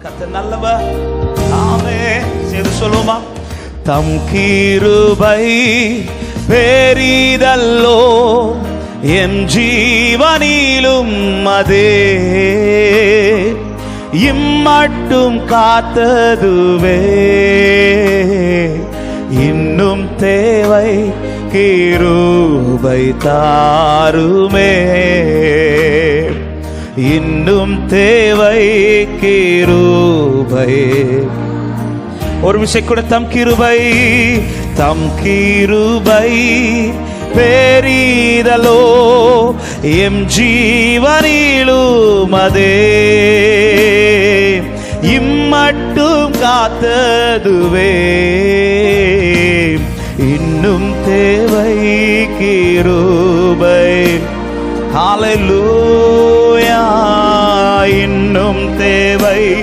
கர்த்தர் நல்லவர். ஆமென். சேர்ந்து சொல்லுமா? தம் கிருபை பெரிதல்லோ என் ஜீவனிலும் அதே இம்மட்டும் காத்ததுவே இன்னும் தேவை கிருபை தாருமே இன்னும் தேவை கிருபை. ஒரு விஷயம் கூட தம் கிருபை பெரிதலோ எம் ஜீவனிலும் அதே இம்மட்டும் காத்ததுவே இன்னும் தேவை கிருபை. ஹல்லேலூயா. இன்னும் தேவை